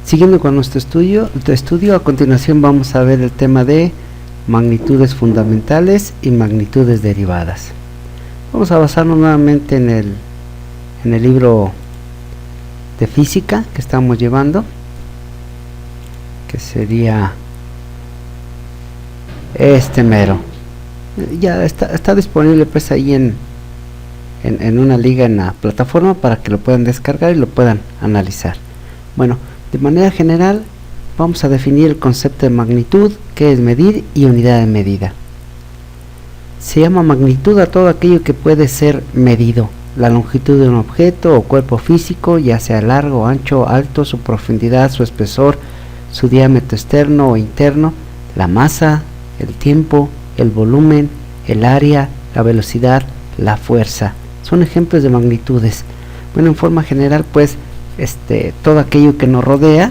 Siguiendo con nuestro estudio, a continuación vamos a ver el tema de magnitudes fundamentales y magnitudes derivadas. Vamos a basarnos nuevamente en el libro de física que estamos llevando, que sería este mero. Ya está disponible pues ahí en una liga en la plataforma para que lo puedan descargar y lo puedan analizar. Bueno, de manera general vamos a definir el concepto de magnitud, que es medir, y unidad de medida. Se llama magnitud a todo aquello que puede ser medido: la longitud de un objeto o cuerpo físico, ya sea largo, ancho, alto, su profundidad, su espesor, su diámetro externo o interno, la masa, el tiempo, el volumen, el área, la velocidad, la fuerza. Son ejemplos de magnitudes. Bueno, en forma general pues todo aquello que nos rodea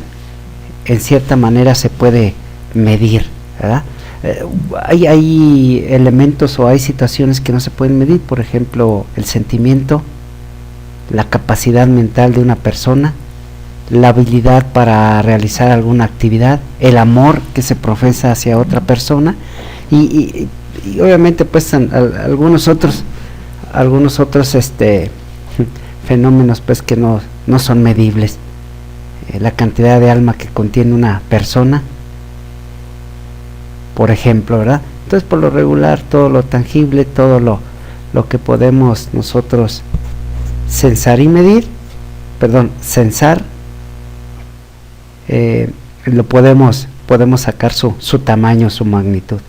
en cierta manera se puede medir, ¿verdad? Hay elementos o hay situaciones que no se pueden medir, por ejemplo el sentimiento, la capacidad mental de una persona, la habilidad para realizar alguna actividad, el amor que se profesa hacia otra persona y obviamente pues algunos otros fenómenos pues que no son medibles. La cantidad de alma que contiene una persona, por ejemplo, ¿verdad? Entonces, por lo regular, todo lo tangible, todo lo que podemos nosotros censar, lo podemos sacar su tamaño, su magnitud.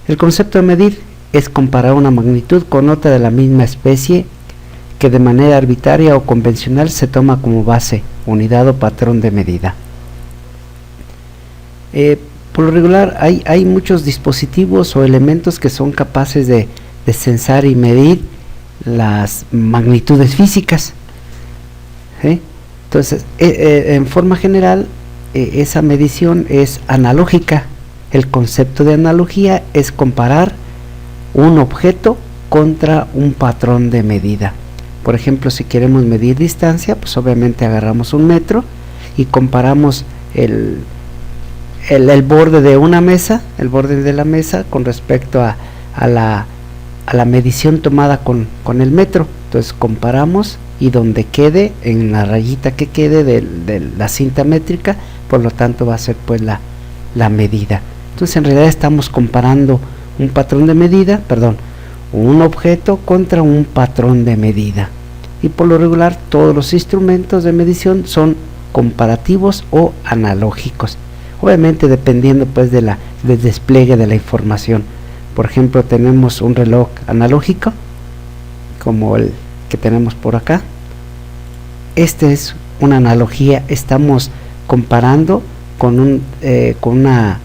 El concepto de medir es comparar una magnitud con otra de la misma especie que de manera arbitraria o convencional se toma como base, unidad o patrón de medida. Por lo regular hay muchos dispositivos o elementos que son capaces de censar y medir las magnitudes físicas, ¿sí? Entonces, en forma general, esa medición es analógica. El concepto de analogía es comparar un objeto contra un patrón de medida. Por ejemplo, si queremos medir distancia, pues obviamente agarramos un metro y comparamos el borde de una mesa, el borde de la mesa con respecto a la medición tomada con el metro. Entonces comparamos y donde quede, en la rayita que quede de la cinta métrica, por lo tanto va a ser pues la medida. Entonces en realidad estamos comparando un patrón de medida, un objeto contra un patrón de medida. Y por lo regular todos los instrumentos de medición son comparativos o analógicos, obviamente dependiendo pues del despliegue de la información. Por ejemplo, tenemos un reloj analógico como el que tenemos por acá. Este es una analogía, estamos comparando con una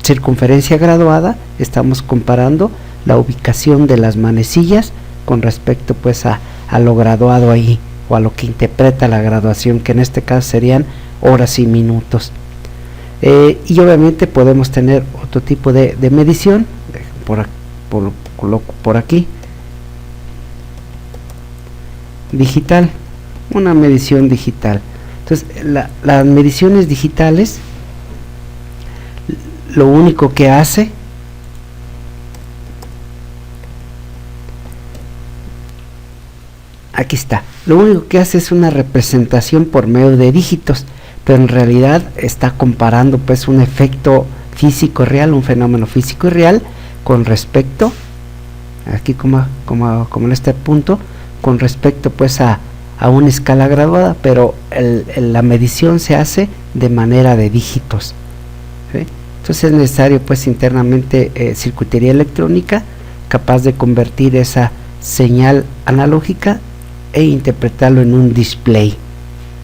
circunferencia graduada, estamos comparando la ubicación de las manecillas con respecto pues a lo graduado ahí, o a lo que interpreta la graduación, que en este caso serían horas y minutos. Y obviamente podemos tener otro tipo de medición, por aquí, digital, una medición digital. Entonces las mediciones digitales, lo único que hace aquí está, lo único que hace es una representación por medio de dígitos, pero en realidad está comparando pues un efecto físico real, un fenómeno físico y real con respecto, aquí como en este punto, con respecto pues a una escala graduada, pero la medición se hace de manera de dígitos, ¿sí? Entonces es necesario pues internamente circuitería electrónica capaz de convertir esa señal analógica e interpretarlo en un display.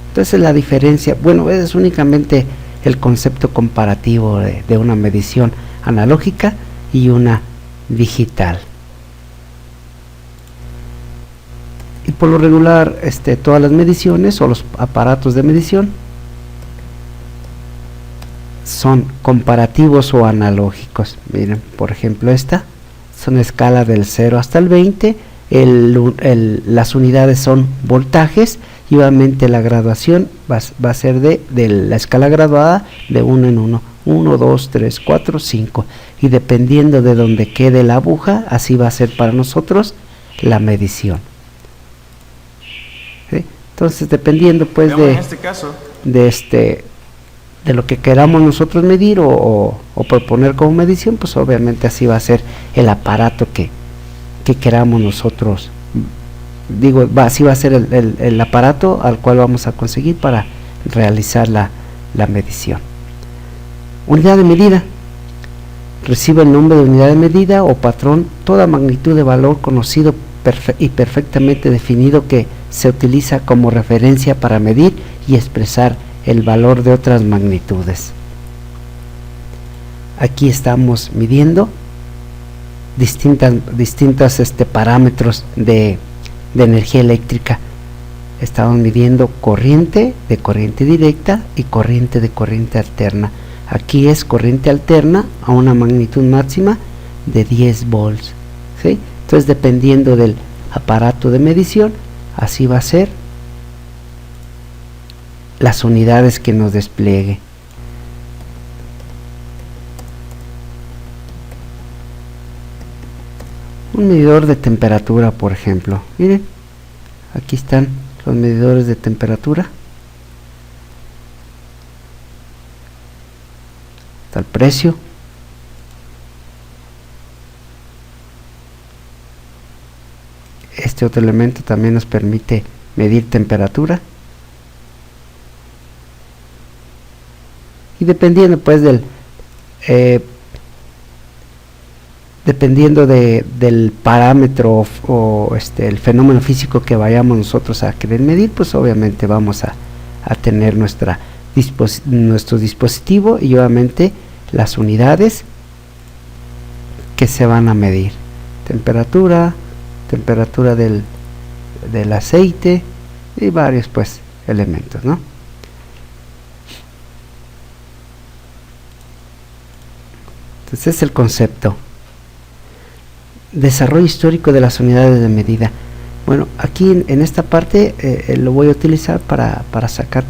Entonces la diferencia, bueno, es únicamente el concepto comparativo de una medición analógica y una digital. Y por lo regular todas las mediciones o los aparatos de medición son comparativos o analógicos. Miren, por ejemplo, esta son escala del 0 hasta el 20, las unidades son voltajes, y obviamente la graduación va a ser de la escala graduada de 1 en 1, 1, 2, 3, 4, 5, y dependiendo de donde quede la aguja, así va a ser para nosotros la medición. ¿Sí? Entonces, dependiendo pues en este caso, de lo que queramos nosotros medir o proponer como medición, pues obviamente así va a ser el aparato que queramos nosotros. Digo, así va a ser el aparato al cual vamos a conseguir para realizar la medición. Unidad de medida. Recibe el nombre de unidad de medida o patrón toda magnitud de valor conocido y perfectamente definido que se utiliza como referencia para medir y expresar el valor de otras magnitudes. Aquí estamos midiendo distintos parámetros de energía eléctrica. Estamos midiendo corriente de corriente directa y corriente de corriente alterna. Aquí es corriente alterna a una magnitud máxima de 10 volts, ¿sí? Entonces, dependiendo del aparato de medición, así va a ser las unidades que nos despliegue. Un medidor de temperatura, por ejemplo. Miren, aquí están los medidores de temperatura. Está el precio. Este otro elemento también nos permite medir temperatura. Y dependiendo pues dependiendo del parámetro o el fenómeno físico que vayamos nosotros a querer medir, pues obviamente vamos a tener nuestro dispositivo y obviamente las unidades que se van a medir. Temperatura del aceite y varios pues elementos, ¿no? Entonces es el concepto. Desarrollo histórico de las unidades de medida. Bueno, aquí en esta parte lo voy a utilizar para sacar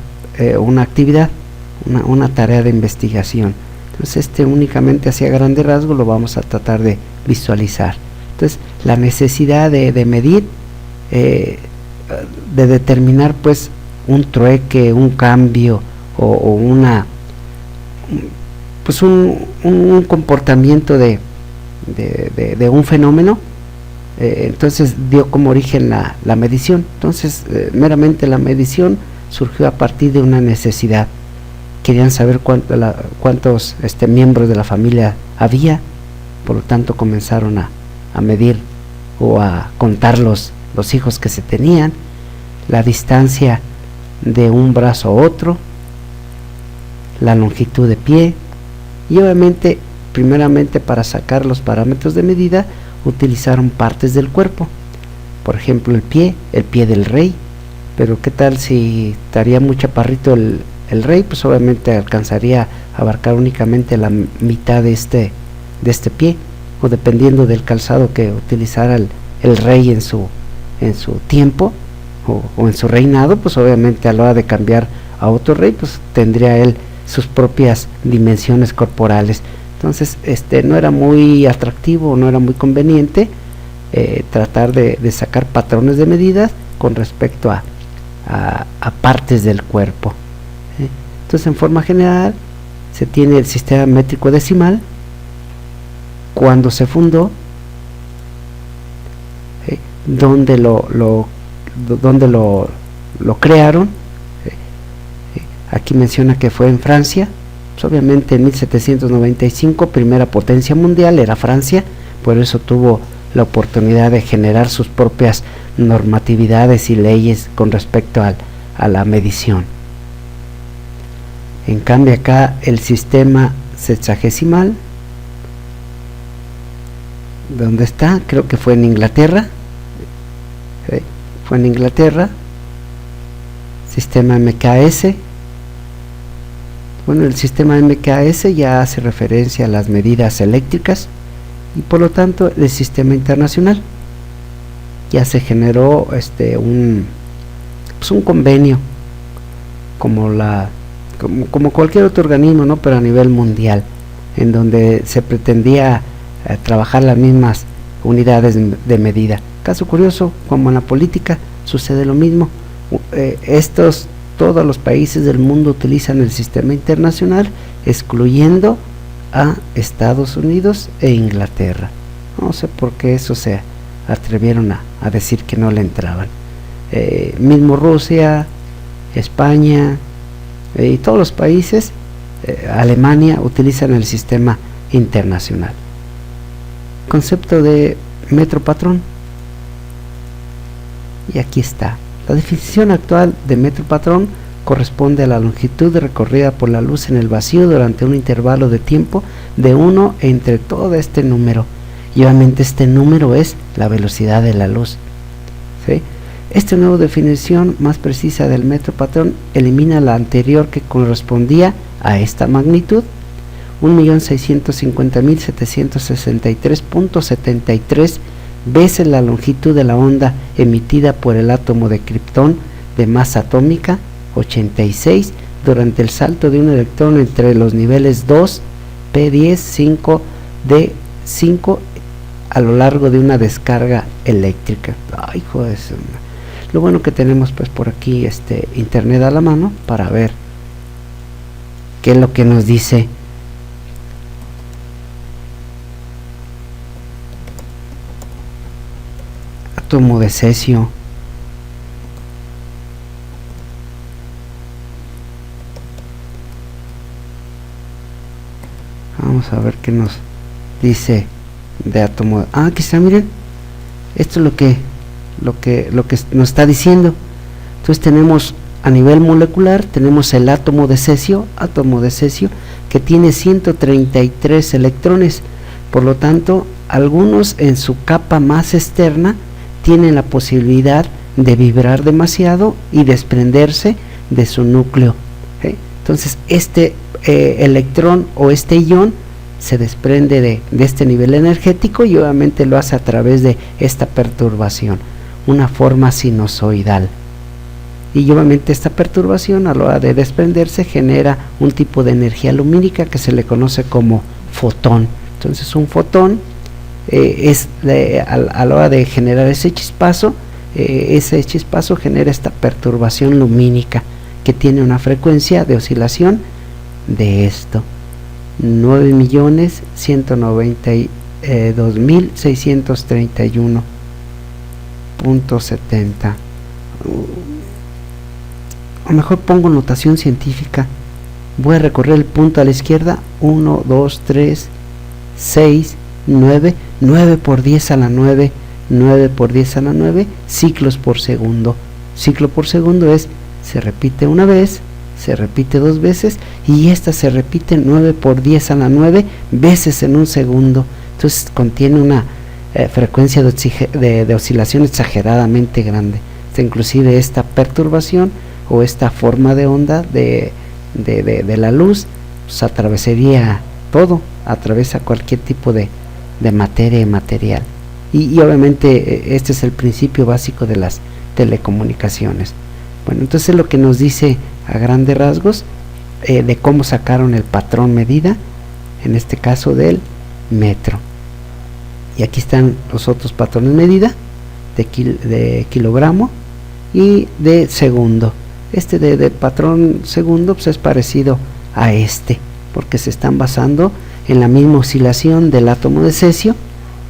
una actividad, una tarea de investigación. Entonces únicamente hacia grande rasgo lo vamos a tratar de visualizar. Entonces la necesidad de medir, de determinar pues un trueque, un cambio o una pues un comportamiento de un fenómeno, entonces dio como origen la medición. Entonces meramente la medición surgió a partir de una necesidad. Querían saber cuántos miembros de la familia había, por lo tanto comenzaron a medir o a contar los hijos que se tenían, la distancia de un brazo a otro, la longitud de pie, y obviamente primeramente para sacar los parámetros de medida utilizaron partes del cuerpo, por ejemplo el pie del rey. Pero qué tal si estaría muy chaparrito el rey, pues obviamente alcanzaría a abarcar únicamente la mitad de este pie, o dependiendo del calzado que utilizara el rey en su tiempo o en su reinado, pues obviamente a la hora de cambiar a otro rey, pues tendría él sus propias dimensiones corporales. Entonces no era muy atractivo, no era muy conveniente tratar de sacar patrones de medidas con respecto a partes del cuerpo. Entonces, en forma general, se tiene el sistema métrico decimal. Cuando se fundó, donde lo crearon, aquí menciona que fue en Francia. Pues obviamente en 1795, primera potencia mundial era Francia, por eso tuvo la oportunidad de generar sus propias normatividades y leyes con respecto a la medición. En cambio acá el sistema sexagesimal, ¿dónde está? Creo que fue en Inglaterra. Fue en Inglaterra. Sistema MKS. Bueno, el sistema MKS ya hace referencia a las medidas eléctricas y por lo tanto el sistema internacional ya se generó pues un convenio como cualquier otro organismo, ¿no? Pero a nivel mundial, en donde se pretendía trabajar las mismas unidades de medida. Caso curioso, como en la política sucede lo mismo. Todos los países del mundo utilizan el sistema internacional, excluyendo a Estados Unidos e Inglaterra. No sé por qué eso se atrevieron a decir que no le entraban. Mismo Rusia, España y todos los países, Alemania, utilizan el sistema internacional. Concepto de metro patrón. Y aquí está. La definición actual de metro patrón corresponde a la longitud recorrida por la luz en el vacío durante un intervalo de tiempo de 1 entre todo este número. Y obviamente este número es la velocidad de la luz, ¿sí? Esta nueva definición más precisa del metro patrón elimina la anterior, que correspondía a esta magnitud, 1.650.763.73 veces la longitud de la onda emitida por el átomo de kriptón de masa atómica 86 durante el salto de un electrón entre los niveles 2, P10, 5, D5 a lo largo de una descarga eléctrica. Ay, joder. Lo bueno que tenemos pues por aquí internet a la mano para ver qué es lo que nos dice átomo de cesio. Vamos a ver qué nos dice de átomo. Aquí está, miren. Esto es lo que nos está diciendo. Entonces tenemos a nivel molecular, tenemos el átomo de cesio, que tiene 133 electrones. Por lo tanto, algunos en su capa más externa tienen la posibilidad de vibrar demasiado y desprenderse de su núcleo. Entonces electrón o este ion se desprende de este nivel energético y obviamente lo hace a través de esta perturbación, una forma sinusoidal. Y obviamente esta perturbación, a la hora de desprenderse, genera un tipo de energía lumínica que se le conoce como fotón. Entonces un fotón a la hora de generar ese chispazo genera esta perturbación lumínica que tiene una frecuencia de oscilación de esto, 9.192.631.70. A lo mejor pongo notación científica. Voy a recorrer el punto a la izquierda, 1, 2, 3, 6, 9, 9 por 10 a la 9, 9 por 10 a la 9 ciclos por segundo. Ciclo por segundo se repite una vez, se repite dos veces, y esta se repite 9 por 10 a la 9 veces en un segundo. Entonces contiene una frecuencia de oscilación exageradamente grande. Inclusive esta perturbación o esta forma de onda de la luz pues atravesaría todo, atraviesa cualquier tipo de materia y material. Y obviamente este es el principio básico de las telecomunicaciones. Bueno, entonces lo que nos dice a grandes rasgos de cómo sacaron el patrón medida, en este caso del metro. Y aquí están los otros patrones medida de kilogramo y de segundo. De patrón segundo pues es parecido a porque se están basando en la misma oscilación del átomo de cesio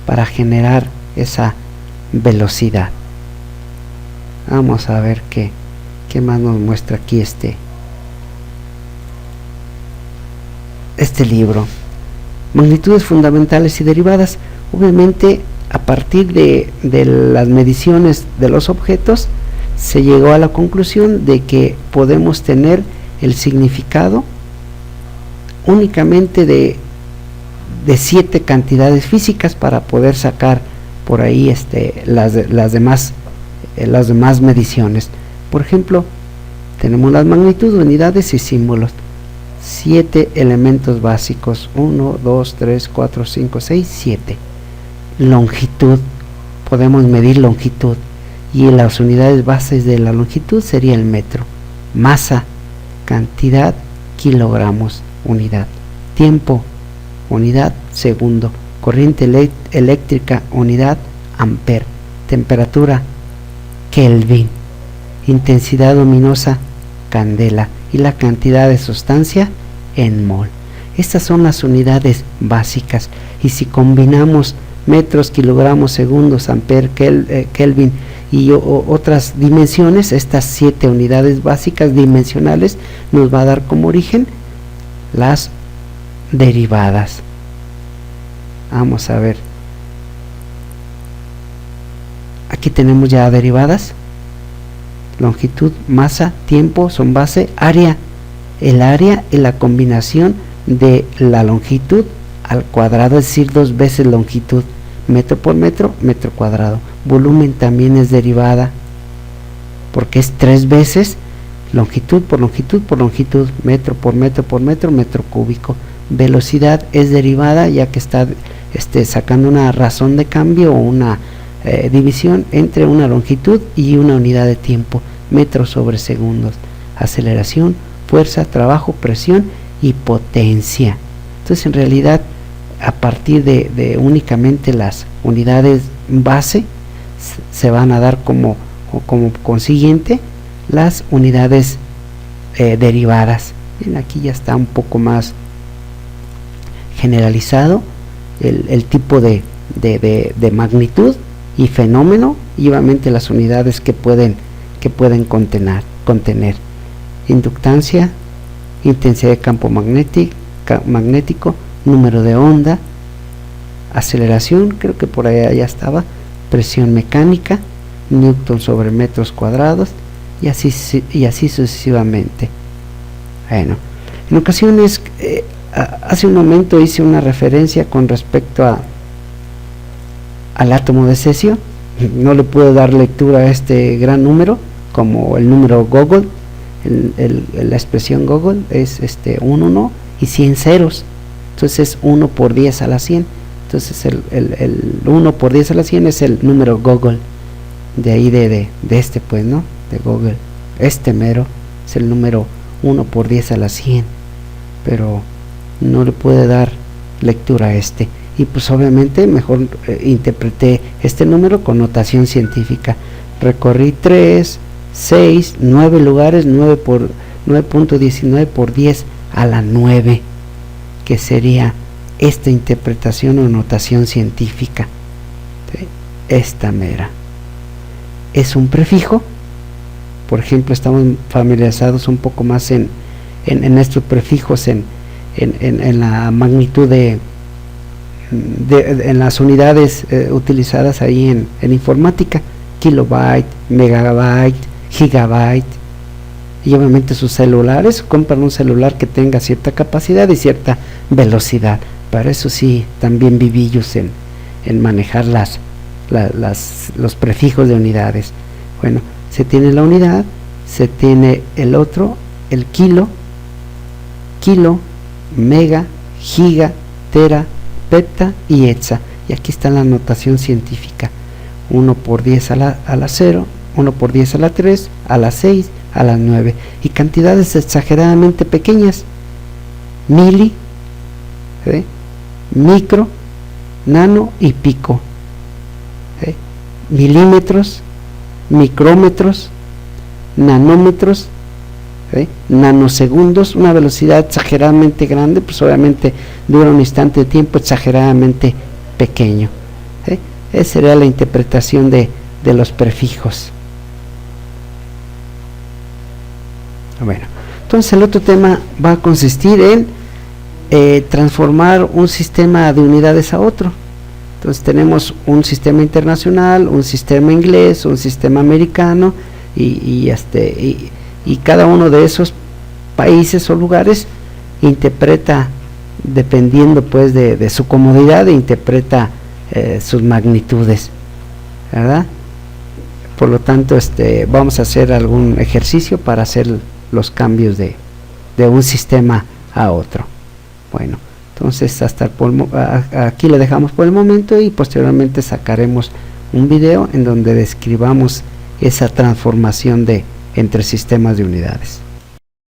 para generar esa velocidad. Vamos a ver qué más nos muestra aquí este libro. Magnitudes fundamentales y derivadas. Obviamente a partir de las mediciones de los objetos se llegó a la conclusión de que podemos tener el significado únicamente de 7 cantidades físicas para poder sacar por ahí las demás mediciones. Por ejemplo, tenemos las magnitudes, unidades y símbolos. 7 elementos básicos, 1, 2, 3, 4, 5, 6, 7. Longitud, podemos medir longitud, y las unidades bases de la longitud sería el metro. Masa, cantidad, kilogramos, unidad. Tiempo, unidad, segundo. Corriente eléctrica, unidad, amper. Temperatura, Kelvin. Intensidad luminosa, candela. Y la cantidad de sustancia, en mol. Estas son las unidades básicas, y si combinamos metros, kilogramos, segundos, amper, Kelvin y otras dimensiones, estas 7 unidades básicas dimensionales nos va a dar como origen las derivadas. Vamos a ver, aquí tenemos ya derivadas. Longitud, masa, tiempo son base, área. El área es la combinación de la longitud al cuadrado, es decir, 2 veces longitud. Metro por metro, metro cuadrado. Volumen también es derivada, porque es 3 veces longitud por longitud por longitud. Metro por metro por metro, metro cúbico. Velocidad es derivada, ya que está sacando una razón de cambio o una división entre una longitud y una unidad de tiempo. Metros sobre segundos. Aceleración, fuerza, trabajo, presión y potencia. Entonces, en realidad, a partir de únicamente las unidades base, se van a dar como consiguiente las unidades derivadas. Bien, aquí ya está un poco más generalizado el tipo de magnitud y fenómeno, y obviamente las unidades que pueden contener. Inductancia, intensidad de campo magnético, número de onda, aceleración, creo que por allá ya estaba, presión mecánica, newton sobre metros cuadrados, y así sucesivamente. Bueno, en ocasiones, hace un momento hice una referencia con respecto al átomo de cesio. No le puedo dar lectura a este gran número, como el número Gogol. La expresión Gogol es 1 y 100 ceros, entonces es 1 por 10 a la 100. Entonces el 1 por 10 a la 100 es el número Gogol, de ahí de pues, ¿no? De Gogol, mero es el número 1 por 10 a la 100, pero no le puede dar lectura a y pues obviamente mejor interpreté este número con notación científica. Recorrí 3, 6, 9 lugares, 9 por 9.19 por 10 a la 9, que sería esta interpretación o notación científica. ¿Sí? Esta mera es un prefijo. Por ejemplo, estamos familiarizados un poco más en estos prefijos en la magnitud en las unidades utilizadas ahí en informática: kilobyte, megabyte, gigabyte. Y obviamente sus celulares, compran un celular que tenga cierta capacidad y cierta velocidad. Para eso sí, también vivillos en manejar los prefijos de unidades. Bueno, se tiene la unidad, se tiene el otro, el kilo, mega, giga, tera, peta y hexa. Y aquí está la notación científica: 1 por 10 a la 0, 1 por 10 a la 3, a la 6, a la 9. Y cantidades exageradamente pequeñas: mili, ¿sí? Micro, nano y pico, ¿sí? Milímetros, micrómetros, nanómetros, ¿sí? Nanosegundos. Una velocidad exageradamente grande, pues obviamente dura un instante de tiempo exageradamente pequeño, ¿sí? Esa sería la interpretación de los prefijos. Bueno, entonces el otro tema va a consistir en transformar un sistema de unidades a otro. Entonces tenemos un sistema internacional, un sistema inglés, un sistema americano, y cada uno de esos países o lugares interpreta, dependiendo pues de su comodidad, interpreta sus magnitudes, ¿verdad? Por lo tanto, vamos a hacer algún ejercicio para hacer los cambios de un sistema a otro. Bueno, entonces aquí lo dejamos por el momento, y posteriormente sacaremos un video en donde describamos esa transformación de entre sistemas de unidades.